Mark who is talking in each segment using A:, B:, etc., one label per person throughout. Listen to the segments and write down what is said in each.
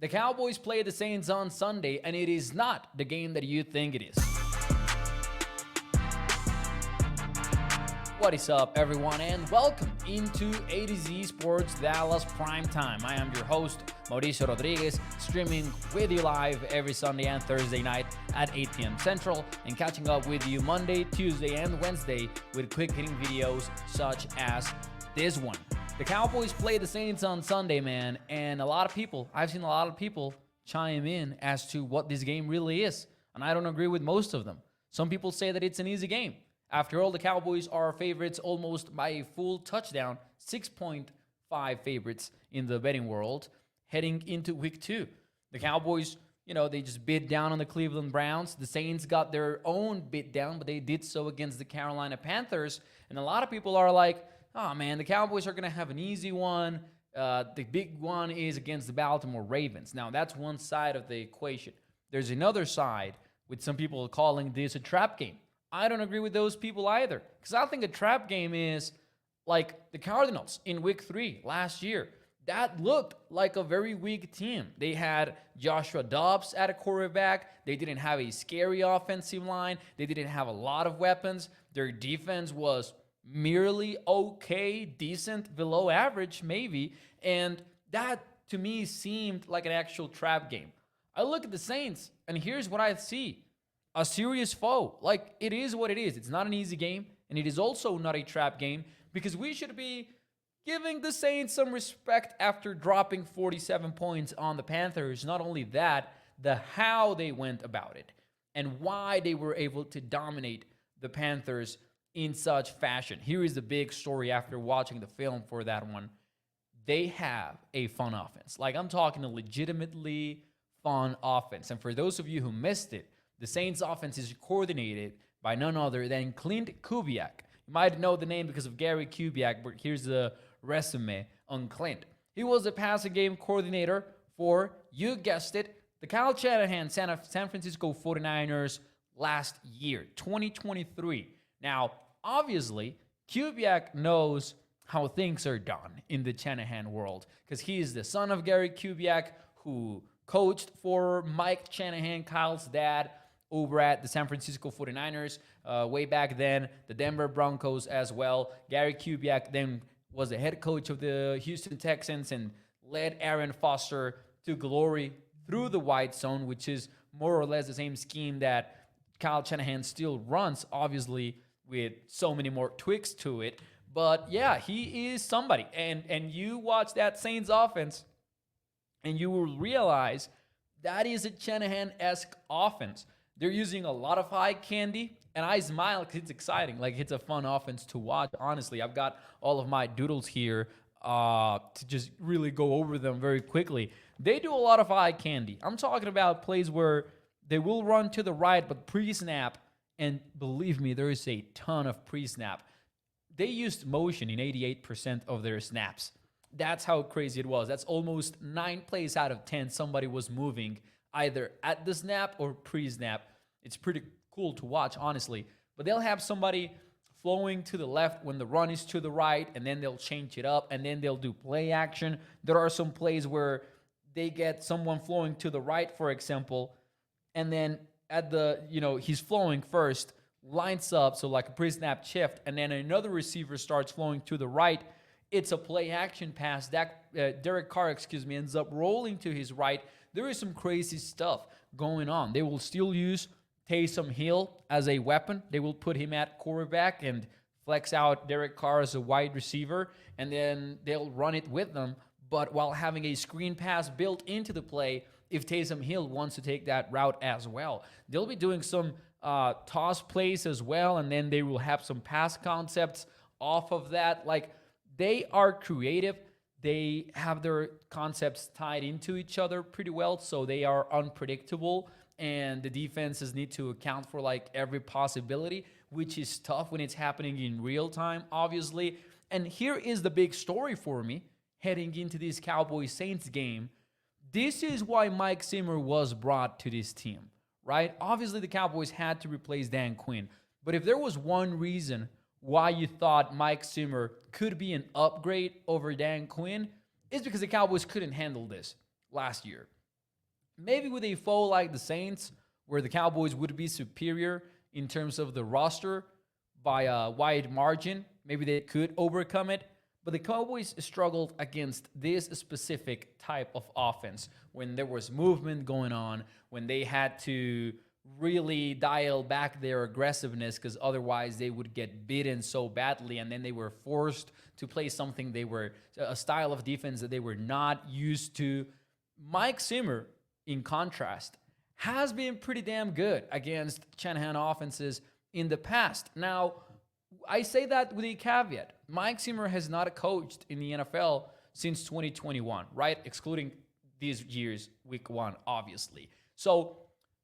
A: The Cowboys play the Saints on Sunday, and it is not the game that you think it is. What is up, everyone, and welcome into A to Z Sports Dallas Primetime. I am your host, Mauricio Rodriguez, streaming with you live every Sunday and Thursday night at 8 p.m. Central, and catching up with you Monday, Tuesday, and Wednesday with quick-hitting videos such as this one. The Cowboys play the Saints on Sunday, man, and I've seen a lot of people chime in as to what this game really is, and I don't agree with most of them. Some people say that it's an easy game. After all, the Cowboys are favorites almost by a full touchdown, 6.5 favorites in the betting world, heading into week 2. The Cowboys, they just bid down on the Cleveland Browns. The Saints got their own bid down, but they did so against the Carolina Panthers. And a lot of people are like, oh man, the Cowboys are going to have an easy one. The big one is against the Baltimore Ravens. Now, that's one side of the equation. There's another side with some people calling this a trap game. I don't agree with those people either, because I think a trap game is like the Cardinals in week 3 last year. That looked like a very weak team. They had Joshua Dobbs at a quarterback. They didn't have a scary offensive line. They didn't have a lot of weapons. Their defense was merely okay, decent, below average maybe, and that to me seemed like an actual trap game. I look at the Saints, and here's what I see. A serious foe. Like, it is what it is. It's not an easy game, and it is also not a trap game, because we should be giving the Saints some respect after dropping 47 points on the Panthers. Not only that, the how they went about it and why they were able to dominate the Panthers in such fashion. Here is the big story after watching the film for that one. They have a fun offense. Like, I'm talking a legitimately fun offense. And for those of you who missed it, the Saints offense is coordinated by none other than Clint Kubiak. You might know the name because of Gary Kubiak, but here's the resume on Clint. He was a passing game coordinator for, you guessed it, the Kyle Shanahan San Francisco 49ers last year, 2023. Now, obviously, Kubiak knows how things are done in the Shanahan world, because he is the son of Gary Kubiak, who coached for Mike Shanahan, Kyle's dad, over at the San Francisco 49ers way back then, the Denver Broncos as well. Gary Kubiak then was the head coach of the Houston Texans and led Aaron Foster to glory through the white zone, which is more or less the same scheme that Kyle Shanahan still runs, obviously with so many more tweaks to it. But yeah, he is somebody. And you watch that Saints offense, and you will realize that is a Shanahan-esque offense. They're using a lot of high candy, and I smile because it's exciting. Like, it's a fun offense to watch. Honestly, I've got all of my doodles here to just really go over them very quickly. They do a lot of high candy. I'm talking about plays where they will run to the right, but pre-snap, and believe me, there is a ton of pre-snap. They used motion in 88% of their snaps. That's how crazy it was. That's almost 9 plays out of 10 somebody was moving either at the snap or pre-snap. It's pretty cool to watch, honestly. But they'll have somebody flowing to the left when the run is to the right, and then they'll change it up, and then they'll do play action. There are some plays where they get someone flowing to the right, for example, and then at the, he's flowing first, lines up, so like a pre-snap shift, and then another receiver starts flowing to the right. It's a play action pass. Derek Carr, ends up rolling to his right. There is some crazy stuff going on. They will still use Taysom Hill as a weapon. They will put him at quarterback and flex out Derek Carr as a wide receiver, and then they'll run it with them, but while having a screen pass built into the play if Taysom Hill wants to take that route as well. They'll be doing some toss plays as well, and then they will have some pass concepts off of that. Like, they are creative. They have their concepts tied into each other pretty well, so they are unpredictable, and the defenses need to account for like every possibility, which is tough when it's happening in real time, obviously. And here is the big story for me heading into this Cowboys-Saints game. This is why Mike Zimmer was brought to this team, right? Obviously, the Cowboys had to replace Dan Quinn, but if there was one reason why you thought Mike Zimmer could be an upgrade over Dan Quinn, is because the Cowboys couldn't handle this last year. Maybe with a foe like the Saints, where the Cowboys would be superior in terms of the roster by a wide margin, maybe they could overcome it. But the Cowboys struggled against this specific type of offense when there was movement going on, when they had to really dial back their aggressiveness because otherwise they would get beaten so badly, and then they were forced to play something they were a style of defense that they were not used to. Mike Zimmer, in contrast, has been pretty damn good against Shanahan offenses in the past. Now, I say that with a caveat. Mike Zimmer has not coached in the NFL since 2021, right? Excluding these years, week one, obviously. So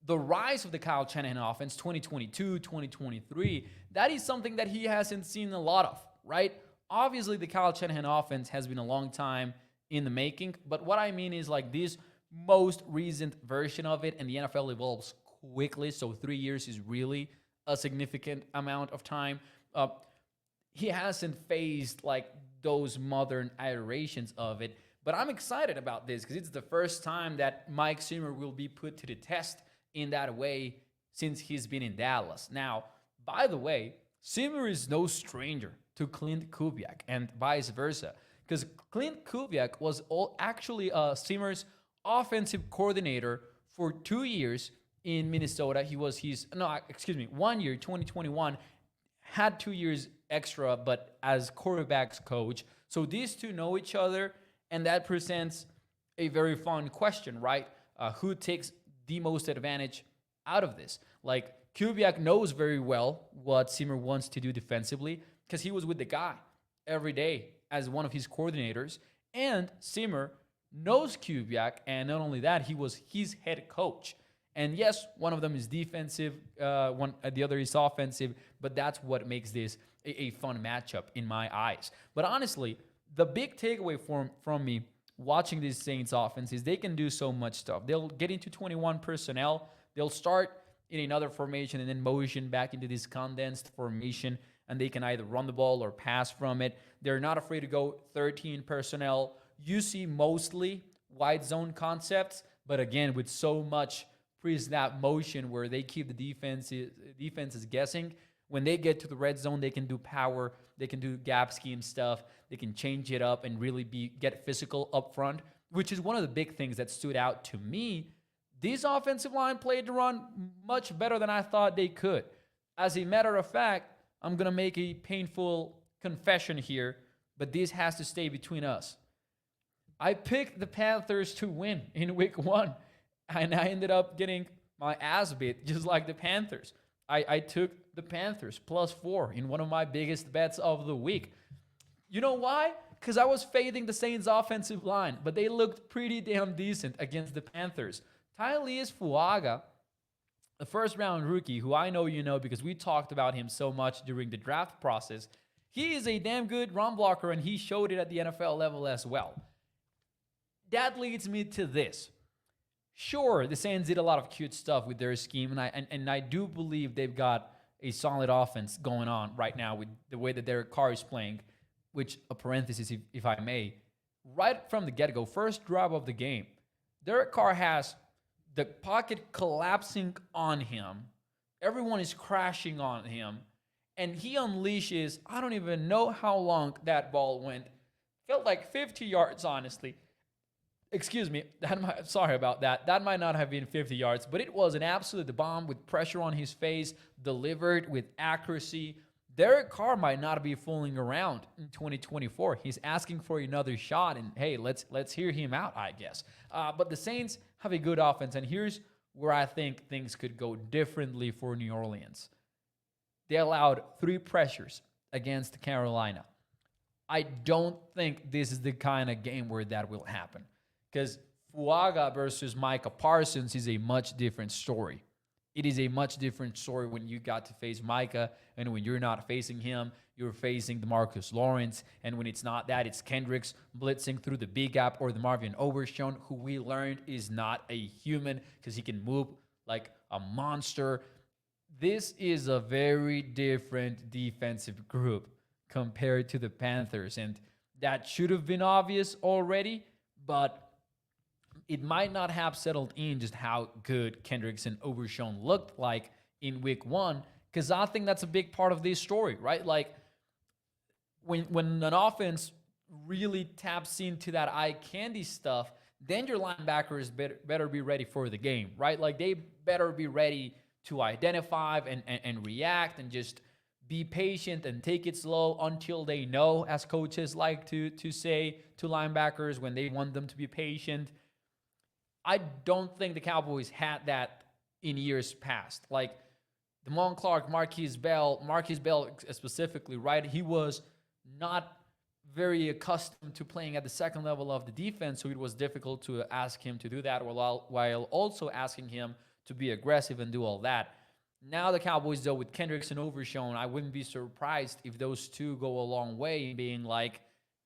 A: the rise of the Kyle Shanahan offense, 2022, 2023, that is something that he hasn't seen a lot of, right? Obviously, the Kyle Shanahan offense has been a long time in the making, but what I mean is like this most recent version of it, and the NFL evolves quickly, so 3 years is really a significant amount of time. He hasn't faced like those modern iterations of it, but I'm excited about this because it's the first time that Mike Zimmer will be put to the test in that way since he's been in Dallas. Now, by the way, Zimmer is no stranger to Clint Kubiak and vice versa, because Clint Kubiak was actually Zimmer's offensive coordinator for 2 years in Minnesota. He was 1 year, 2021, had 2 years extra, but as quarterbacks coach. So these two know each other, and that presents a very fun question, right? Who takes the most advantage out of this? Like, Kubiak knows very well what Zimmer wants to do defensively because he was with the guy every day as one of his coordinators, and Zimmer knows Kubiak, and not only that, he was his head coach. And yes, one of them is defensive, the other is offensive, but that's what makes this a fun matchup in my eyes. But honestly, the big takeaway from me watching this Saints offense is they can do so much stuff. They'll get into 21 personnel. They'll start in another formation and then motion back into this condensed formation, and they can either run the ball or pass from it. They're not afraid to go 13 personnel. You see mostly wide zone concepts, but again, with so much pre-snap motion where they keep the defenses guessing. When they get to the red zone, they can do power, they can do gap scheme stuff, they can change it up and really get physical up front, which is one of the big things that stood out to me. This offensive line played the run much better than I thought they could. As a matter of fact, I'm going to make a painful confession here, but this has to stay between us. I picked the Panthers to win in week one, and I ended up getting my ass beat just like the Panthers. I took the Panthers +4 in one of my biggest bets of the week. You know why? Because I was fading the Saints' offensive line, but they looked pretty damn decent against the Panthers. Tylius Fuaga, the first-round rookie, who I know you know because we talked about him so much during the draft process, he is a damn good run blocker, and he showed it at the NFL level as well. That leads me to this. Sure, the Saints did a lot of cute stuff with their scheme, and I do believe they've got a solid offense going on right now with the way that Derek Carr is playing, which, a parenthesis, if I may, right from the get-go, first drive of the game, Derek Carr has the pocket collapsing on him. Everyone is crashing on him, and he unleashes, I don't even know how long that ball went. Felt like 50 yards, honestly. Excuse me, sorry about that. That might not have been 50 yards, but it was an absolute bomb with pressure on his face, delivered with accuracy. Derek Carr might not be fooling around in 2024. He's asking for another shot, and hey, let's hear him out, I guess. But the Saints have a good offense, and here's where I think things could go differently for New Orleans. They allowed 3 pressures against Carolina. I don't think this is the kind of game where that will happen. Because Fuaga versus Micah Parsons is a much different story. It is a much different story when you got to face Micah, and when you're not facing him, you're facing DeMarcus Lawrence, and when it's not that, it's Kendricks blitzing through the big gap, or the Marvin Overshown, who we learned is not a human because he can move like a monster. This is a very different defensive group compared to the Panthers, and that should have been obvious already, but it might not have settled in just how good Kendricks and Overshown looked like in week one, because I think that's a big part of this story, right? Like when an offense really taps into that eye candy stuff, then your linebackers better be ready for the game, right? Like they better be ready to identify and react and just be patient and take it slow until they know, as coaches like to say to linebackers when they want them to be patient. I don't think the Cowboys had that in years past. Like Damone Clark, Marquise Bell specifically, right? He was not very accustomed to playing at the second level of the defense, so it was difficult to ask him to do that while also asking him to be aggressive and do all that. Now the Cowboys, though, with Kendricks and Overshown, I wouldn't be surprised if those two go a long way in being like,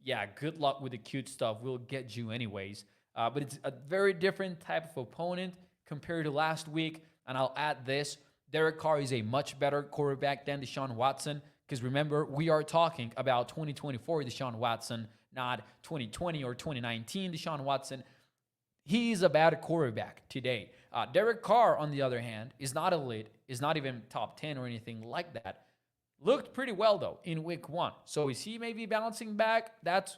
A: yeah, good luck with the cute stuff. We'll get you anyways. But it's a very different type of opponent compared to last week. And I'll add this. Derek Carr is a much better quarterback than Deshaun Watson. Because remember, we are talking about 2024 Deshaun Watson, not 2020 or 2019 Deshaun Watson. He's a bad quarterback today. Derek Carr, on the other hand, is not elite, is not even top 10 or anything like that. Looked pretty well, though, in week one. So is he maybe bouncing back? That's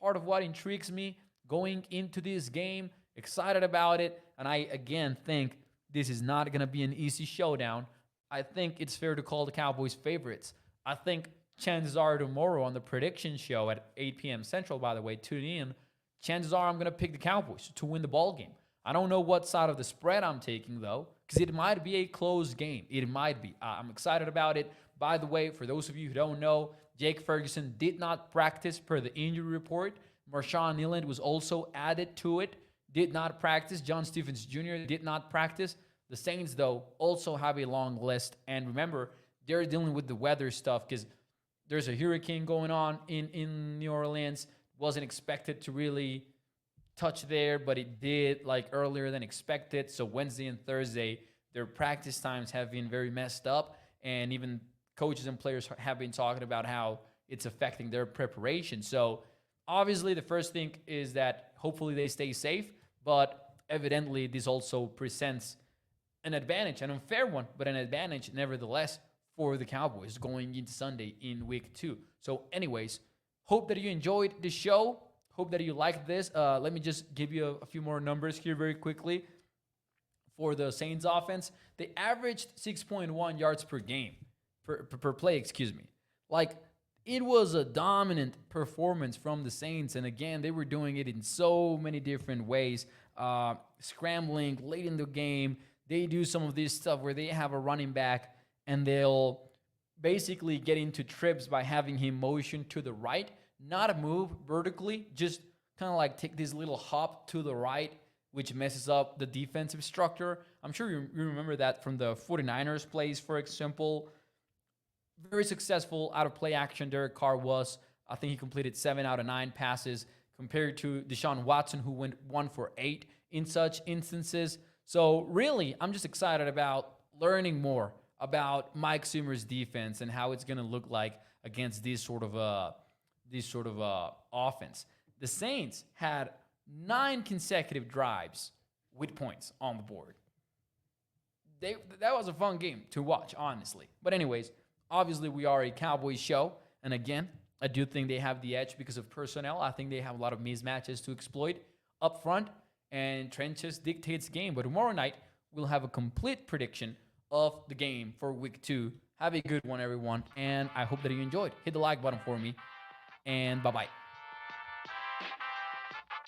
A: part of what intrigues me going into this game. Excited about it. And I, again, think this is not going to be an easy showdown. I think it's fair to call the Cowboys favorites. I think chances are tomorrow on the prediction show at 8 p.m. Central, by the way, tune in. Chances are I'm going to pick the Cowboys to win the ball game. I don't know what side of the spread I'm taking, though, because it might be a close game. It might be. I'm excited about it. By the way, for those of you who don't know, Jake Ferguson did not practice per the injury report. Marshawn Neiland was also added to it. Did not practice. John Stephens Jr. did not practice. The Saints, though, also have a long list. And remember, they're dealing with the weather stuff because there's a hurricane going on in New Orleans. Wasn't expected to really touch there, but it did like earlier than expected. So Wednesday and Thursday, their practice times have been very messed up. And even coaches and players have been talking about how it's affecting their preparation. So obviously the first thing is that hopefully they stay safe, but evidently this also presents an advantage, an unfair one, but an advantage nevertheless for the Cowboys going into Sunday in week 2. So anyways, hope that you enjoyed the show. Hope that you liked this. Let me just give you a few more numbers here very quickly. For the Saints offense, they averaged 6.1 yards per game, per play, excuse me. Like, it was a dominant performance from the Saints. And again, they were doing it in so many different ways. Scrambling late in the game. They do some of this stuff where they have a running back and they'll basically get into trips by having him motion to the right, not move vertically, just kind of like take this little hop to the right, which messes up the defensive structure. I'm sure you remember that from the 49ers plays, for example. Very successful out of play action Derek Carr was. I think he completed 7 out of 9 passes compared to Deshaun Watson, who went 1 for 8 in such instances. So really, I'm just excited about learning more about Mike Zimmer's defense and how it's going to look like against this sort of offense. The Saints had 9 consecutive drives with points on the board. That was a fun game to watch, honestly. But anyways, obviously we are a Cowboys show, and again, I do think they have the edge because of personnel. I think they have a lot of mismatches to exploit up front, and trenches dictates game. But tomorrow night, we'll have a complete prediction of the game for week 2. Have a good one, everyone, and I hope that you enjoyed. Hit the like button for me, and bye-bye.